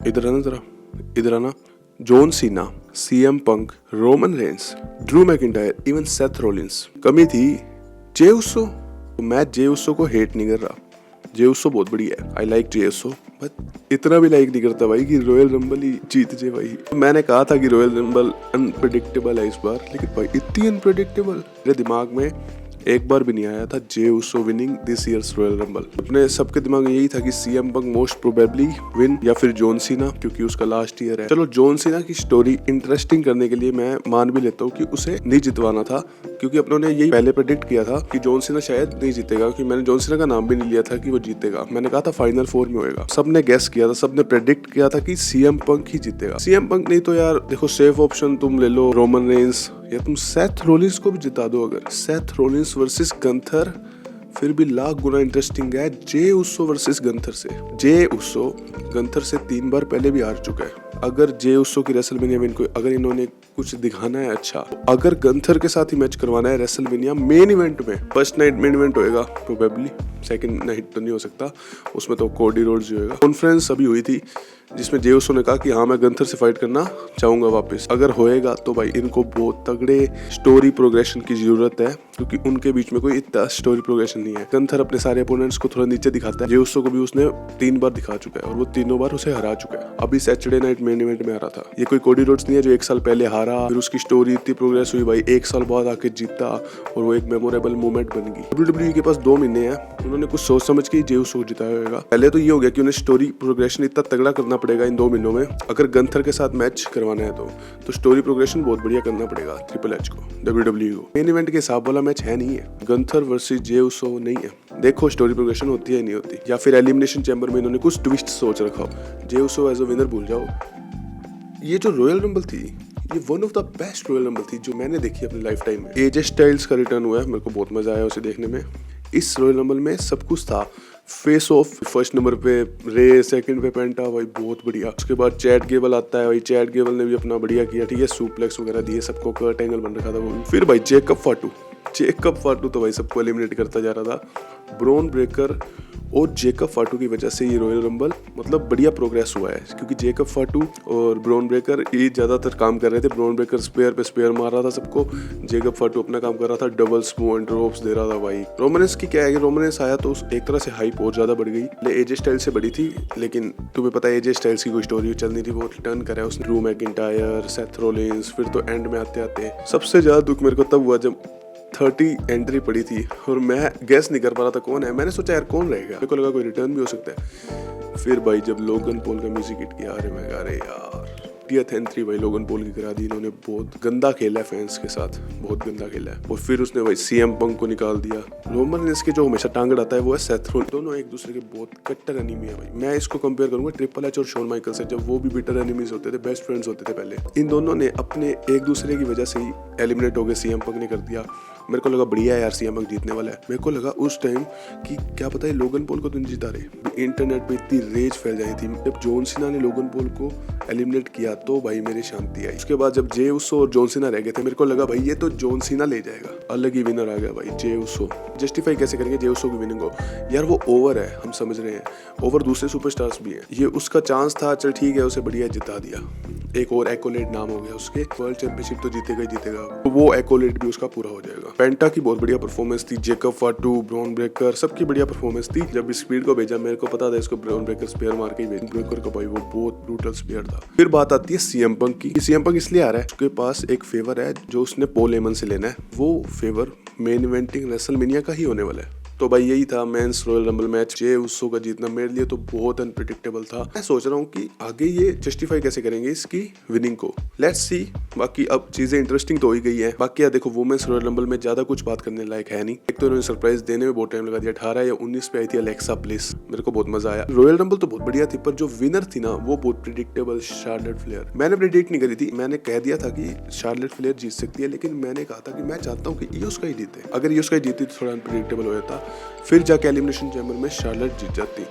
इधर आना जरा, इधर आना। John Cena, CM Punk, Roman Reigns, Drew McIntyre, even Seth Rollins. कमी थी जे उसो। मैं जे उसो को हेट नहीं कर रहा, जे उसो बहुत बढ़िया है, I like J Uso, but इतना भी लाइक नहीं करता भाई कि रॉयल रंबल ही जीत जाए भाई। मैंने कहा था कि रॉयल रंबल अनप्रेडिक्टेबल है इस बार, लेकिन भाई इतनी अनप्रेडिक्टेबल मेरे दिमाग में एक बार भी नहीं आया था Jey Uso winning this year's Royal Rumble. अपने सबके दिमाग में यही था कि CM Punk most probably win या फिर जॉन सीना, क्योंकि उसका लास्ट ईयर है। चलो जॉन सीना की स्टोरी इंटरेस्टिंग करने के लिए मैं मान भी लेता हूँ कि उसे नहीं जितवाना था, क्योंकि अपनों ने यही पहले प्रेडिक्ट किया था कि जॉन सीना शायद नहीं जीतेगा, कि मैंने जॉन सीना का नाम भी नहीं लिया था कि वो जीतेगा। मैंने कहा था फाइनल 4 में होएगा। सबने गेस किया था, सबने प्रेडिक्ट किया था कि सीएम पंक ही जीतेगा। सीएम पंक नहीं तो यार देखो सेफ ऑप्शन तुम ले लो रोमन रेंस, या तुम सेथ रोलिंस को भी जिता दो। अगर सेथ रोलिंस वर्सेस गंथर फिर भी लाख गुना इंटरेस्टिंग है जे उसो वर्सेस गंथर से। जे उसो गंथर से 3 बार पहले भी हार चुका है। अगर जे उसो की रेसलमेनिया विन को अगर इन्होंने कुछ दिखाना है अच्छा, अगर गंथर के साथ ही मैच करवाना है रेसलमेनिया मेन इवेंट में, फर्स्ट नाइट मेन इवेंट होएगा प्रोबेबली, सेकंड नाइट तो नहीं हो सकता, उसमें तो कोडी रोड्स ही होएगा। कॉन्फ्रेंस अभी हुई थी जिसमें जे उसो ने कहा कि हाँ मैं गंथर से फाइट करना चाहूंगा वापस। अगर होएगा तो भाई इनको बहुत तगड़े स्टोरी प्रोग्रेशन की जरूरत है, क्योंकि उनके बीच में कोई इतना स्टोरी प्रोग्रेशन नहीं है। गंथर अपने सारे अपोनेंट्स को थोड़ा नीचे दिखाता है, जे उसो को भी उसने 3 बार दिखा चुका है और वो तीनों बार उसे हरा चुका है। अभी सैटरडे नाइट मेन इवेंट में हरा था। ये कोई कोडी रोड्स नहीं है जो 1 साल पहले हारा, फिर उसकी स्टोरी इतनी प्रोग्रेस हुई भाई 1 साल बाद आके जीता और वो एक मेमोरेबल मोमेंट बन गई। WWE के पास 2 महीने हैं, उन्होंने कुछ सोच समझ के जे उसो को जिताया होगा। पहले तो ये हो गया कि उन्हें स्टोरी प्रोग्रेशन इतना तगड़ा करना पड़ेगा इन 2 महीनों में। अगर गंथर के साथ मैच करवाना है तो स्टोरी प्रोग्रेशन बहुत बढ़िया करना पड़ेगा ट्रिपल एच को, WWE को। मेन इवेंट के हिसाब वाला मैच है नहीं है, गंथर वर्सेस जे उसो नहीं है। देखो स्टोरी प्रोग्रेशन होती है नहीं होती, या फिर एलिमिनेशन चैम्बर में इन्होंने कुछ ट्विस्ट सोच रखा हो। जे उसो एज अ विनर भूल जाओ। ये जो रॉयल रंबल थी ये one of the best royal rumble थी जो मैंने देखी अपनी लाइफ टाइम में। एजे स्टाइल्स का रिटर्न हुआ है, मेरे को बहुत मजा आया उसे देखने में। इस रॉयल रंबल में सब कुछ था। फेस ऑफ फर्स्ट नंबर पे रे, सेकंड पे पेंटा, भाई बहुत बढ़िया। उसके बाद चैट गेबल आता है, भाई चैट गेबल ने भी अपना बढ़िया किया, ठीक है, सुप्लेक्स वगैरह दिए, सबको कर्ट एंगल बन रखा था वो। फिर भाई जेकब फाटू तो भाई सबको एलिमिनेट करता जा रहा था। ब्रॉन ब्रेकर और जेकब फाटू की वजह से ये रॉयल रंबल मतलब बढ़िया प्रोग्रेस हुआ है, क्योंकि जेकब फाटू और ब्रॉन ब्रेकर ये ज्यादातर काम कर रहे थे। ब्रॉन ब्रेकर स्पेयर पे स्पेयर मार रहा था सबको, जेकब फाटू अपना काम कर रहा था, डबल स्मो एंड ड्रॉप्स दे रहा था भाई। रोमनेस की क्या है कि रोमनेस आया तो एक तरह से हाइप और ज्यादा बढ़ गई, एजे स्टाइल से बड़ी थी, लेकिन तुम्हें पता है एजे स्टाइल्स की कोई स्टोरी चलनी थी, वो रिटर्न करा उसने। ड्रू मैकिंटायर, सेथ रोलिंस, फिर तो एंड में आते आते सबसे ज्यादा दुख मेरे को तब हुआ जब 30 एंट्री पड़ी थी और मैं गैस नहीं कर पा रहा था कौन है। मैंने सोचा यार कौन रहेगा, मेरे को लगा कोई रिटर्न भी हो सकता है। फिर भाई जब लोगन पॉल का म्यूजिक हिट किया, अरे यार 30th एंट्री भाई लोगन पॉल की करा दी इन्होंने। बहुत गंदा खेला है फैंस के साथ, बहुत गंदा खेला है। और फिर उसने भाई सीएम पंक को निकाल दिया। रोमन रेंस के जो हमेशा टांग अड़ाता है वो है सेथ रोलिंस। दोनों एक दूसरे के बहुत कट्टर एनिमी है भाई। मैं इसको कंपेयर करूंगा ट्रिपल एच और शॉन माइकल से, जब वो भी बिटर एनिमीज होते थे, बेस्ट फ्रेंड्स होते थे पहले। इन दोनों ने अपने एक दूसरे की वजह से ही एलिमिनेट हो गए। सीएम पंक ने कर दिया। मेरे को लगा बढ़िया है यार सीएम पंक जीतने वाला है। मेरे को लगा उस टाइम कि क्या पता है लोगन पॉल को तो नहीं जिता रहे। इंटरनेट पे इतनी रेज फैल जाई थी जब जॉन सीना ने लोगन पॉल को एलिमिनेट किया, तो भाई मेरी शांति आई। उसके बाद जब जे उसो और जॉन सीना रह गए थे, मेरे को लगा भाई ये तो जॉन सीना ले जाएगा। अलग ही विनर आ गया भाई जे उसो। जस्टिफाई कैसे करेंगे जे उसो की विनिंग को? यार वो ओवर है, हम समझ रहे हैं, ओवर दूसरे सुपरस्टार्स भी हैं। ये उसका चांस था, चल ठीक है, उसे बढ़िया जिता दिया। एक और एक्कोलेट नाम हो गया उसके, वर्ल्ड चैंपियनशिप तो जीतेगा ही जीतेगा, तो वो एक्कोलेट भी उसका पूरा हो जाएगा। पेंटा की बहुत बढ़िया परफॉर्मेंस थी, जेकब फाटू, ब्रॉन ब्रेकर, सबकी बढ़िया परफॉर्मेंस थी। जब स्पीड को भेजा मेरे को पता था इसको ब्रॉन ब्रेकर स्पेयर मार के ही भेज, ब्रेकर का भाई वो बहुत ब्रूटल स्पेयर था। फिर बात आती है सीएम पंक की। सीएम पंक इसलिए आ रहा है उसके पास एक फेवर है जो उसने पॉल हेमन से लेना है। वो फेवर मेन इवेंटिंग रेसलमेनिया का ही होने वाला है। तो भाई यही था मेंस रॉयल रंबल मैच। जे उसो का जीतना मेरे लिए तो बहुत अनप्रेडिक्टेबल था। मैं सोच रहा हूँ कि आगे ये जस्टिफाई कैसे करेंगे इसकी विनिंग को, लेट्स सी। बाकी अब चीजें इंटरेस्टिंग तो हो ही गई है। बाकी यार देखो वुमेन्स रॉयल रंबल में ज्यादा कुछ बात करने लायक है नहीं। एक तो उन्होंने सरप्राइज देने में बहुत टाइम लगा दिया। 18 या 19 पे आई थी अलेक्सा ब्लिस, मेरे को बहुत मजा आया। रॉयल रंबल तो बहुत बढ़िया थी, पर जो विनर थी ना वो बहुत प्रिडिक्टेबल, शार्लेट फ्लेयर। मैंने प्रिडिक्ट नहीं करी थी, मैंने कह दिया था कि शार्लेट फ्लेयर जीत सकती है, लेकिन मैंने कहा था कि मैं चाहता हूँ कि ईओ स्काई जीते। अगर ईओ स्काई जीती तो थोड़ा अनप्रिडिक्टेबल हो जाता, फिर जाके एलिमिनेशन चैम्बर में शार्लेट जीत जाती,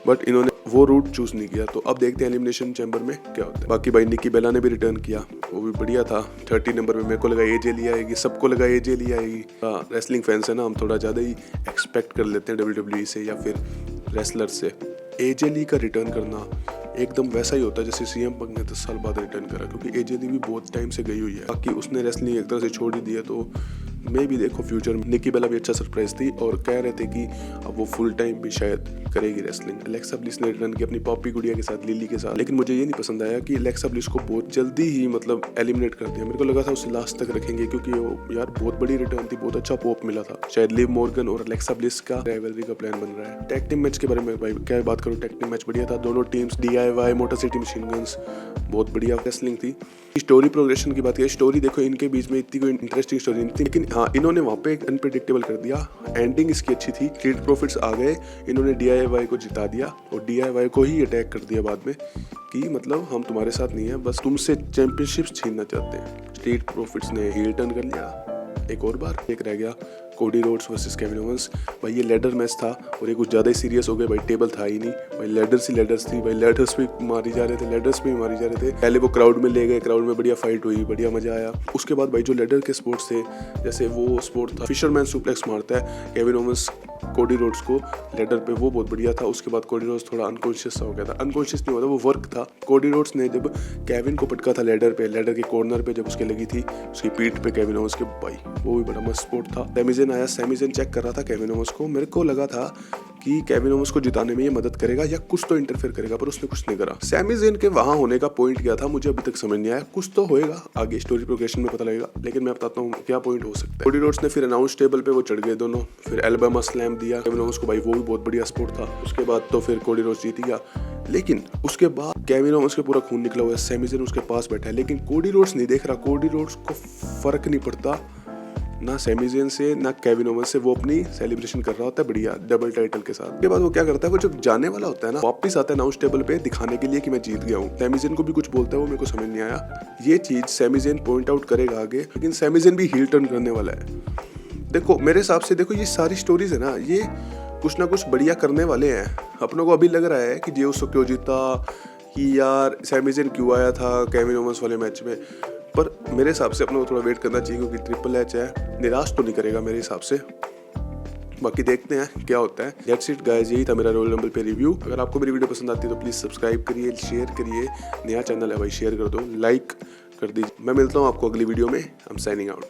बट इन्होंने वो रूट चूज नहीं किया। तो अब देखते हैं एलिमिनेशन चैम्बर में क्या होता है। बाकी भाई निकी बेला ने भी रिटर्न किया, वो भी बढ़िया था। 30 नंबर में मेरे को लगा एजे लिया आएगी, सबको लगा एजे लिया आएगी। रेसलिंग फैंस है ना, हम थोड़ा ज्यादा ही एक्सपेक्ट कर लेते हैं WWE से या फिर रेसलर से। एजे ली का रिटर्न करना एकदम वैसा ही होता है जैसे सीएम पंक ने 10 साल बाद रिटर्न करा, क्योंकि एजे ली भी बहुत टाइम से गई हुई है। बाकी उसने रेसलिंग एक तरह से छोड़ ही दिया, तो मैं भी देखो फ्यूचर में निकी बेला भी अच्छा सरप्राइज थी और कह रहे थे कि अब वो फुल टाइम भी शायद करेगी रेसलिंग। एलेक्सा ब्लिस ने रिटर्न की अपनी पॉपी गुड़िया के साथ, लिली के साथ, लेकिन मुझे ये नहीं पसंद आया कि एलेक्सा ब्लिस को बहुत जल्दी ही मतलब एलिमिनेट कर दिया। मेरे को लगा था उसे लास्ट तक रखेंगे, क्योंकि वो यार बहुत बड़ी रिटर्न थी, बहुत अच्छा पॉप मिला था। शायद लिव मॉर्गन और एलेक्सा ब्लिस का राइवलरी का प्लान बन रहा है। टैग टीम मैच के बारे में भाई क्या बात करूं, टैग टीम मैच बढ़िया था। दोनों teams DIY motor city machine guns, बहुत बढ़िया रेसलिंग थी। स्टोरी प्रोग्रेशन की बात करें, स्टोरी देखो इनके बीच में इतनी कोई इंटरेस्टिंग स्टोरी नहीं थी, लेकिन हाँ इन्होंने वहाँ पे एक अनप्रेडिक्टेबल कर दिया। एंडिंग इसकी अच्छी थी। स्ट्रीट प्रॉफिट्स आ गए, इन्होंने DIY को जिता दिया और DIY को ही अटैक कर दिया बाद में कि मतलब हम तुम्हारे साथ नहीं है, बस तुमसे चैंपियनशिप छीनना चाहते हैं। स्ट्रीट प्रॉफिट्स ने हील टर्न कर लिया एक और बार। एक रह गया Cody Rhodes versus Kevin Owens. भाई ये लेडर मैच था और ये कुछ ज़्यादा ही सीरियस हो गए भाई। टेबल था ही नहीं भाई, लेडर्स थी भाई। लेडर्स पे मारी जा रहे थे, लेडर्स पे मारी जा रहे थे। पहले वो क्राउड में ले गए, क्राउड में बढ़िया फाइट हुई, बढ़िया मजा आया। उसके बाद भाई जो लेडर के स्पोर्ट्स थे, जैसे वो स्पोर्ट था फिशरमैन सुप्लेक्स मारता है केविन ओवेंस कोडी रोड्स को लेडर पे, वो बहुत बढ़िया था। उसके बाद कोडी रोड्स थोड़ा अनकॉन्शियस सा हो गया था, अनकॉन्शियस नहीं होता, वो वर्क था। कोडी रोड्स ने जब केविन को पटका था लेडर पे, लेडर के कॉर्नर पे जब उसके लगी थी उसकी पीठ पे केविन ओवेंस के, भाई वो भी बड़ा मस्त स्पोर्ट था। सैमी आया, सैमी चेक कर रहा था केविन ओवेंस को। मेरे को लगा था कि केविन ओवेंस को जिताने में ये मदद करेगा या कुछ तो इंटरफेयर करेगा, पर उसने कुछ नहीं करा। सैमी ज़ेन के वहां होने का पॉइंट क्या था मुझे अभी तक समझ नहीं आया। कुछ तो होएगा, आगे स्टोरी प्रोग्रेशन में पता लगेगा, लेकिन मैं बताता हूँ क्या पॉइंट हो सकता है। कोडी रोड्स ने फिर अनाउंस टेबल पे वो चढ़ गए दोनों, फिर एल्बामा स्लैम दिया केविन ओवेंस को, भाई वो भी बहुत बढ़िया स्पोर्ट था। उसके बाद तो फिर कोडी रोड्स जीत गया, लेकिन उसके बाद केविन ओवेंस के पूरा खून निकला हुआ है। सैमी ज़ेन उसके पास बैठा है, लेकिन कोडी रोड्स नहीं देख रहा। कोडी रोड्स को फर्क नहीं पड़ता ना सैमी ज़ेन से ना केविन ओवेंस से, वो अपनी सेलिब्रेशन कर रहा होता है बढ़िया डबल टाइटल के साथ। के बाद वो क्या करता है, वो जब जाने वाला होता है ना, वापस आता है अनाउंस टेबल पे दिखाने के लिए कि मैं जीत गया हूँ। सैमी ज़ेन को भी कुछ बोलता है, वो मेरे को समझ नहीं आया। ये चीज सैमी ज़ेन पॉइंट आउट करेगा आगे, लेकिन सैमी ज़ेन भी हील टर्न करने वाला है। देखो मेरे हिसाब से, देखो ये सारी स्टोरीज है ना, ये कुछ ना कुछ बढ़िया करने वाले हैं। अपनों को अभी लग रहा है कि जे उसो क्यों जीता, कि यार सैमी ज़ेन क्यों आया था केविन ओवेंस वाले मैच में, पर मेरे हिसाब से अपने को थोड़ा वेट करना चाहिए, क्योंकि ट्रिपल एच है, निराश तो नहीं करेगा मेरे हिसाब से। बाकी देखते हैं क्या होता है। दैट्स इट गाइस, यही था मेरा रोयल रंबल पे रिव्यू। अगर आपको मेरी वीडियो पसंद आती है तो प्लीज़ सब्सक्राइब करिए, शेयर करिए। नया चैनल है भाई, शेयर कर दो, लाइक कर दीजिए। मैं मिलता हूँ आपको अगली वीडियो में। I am signing out.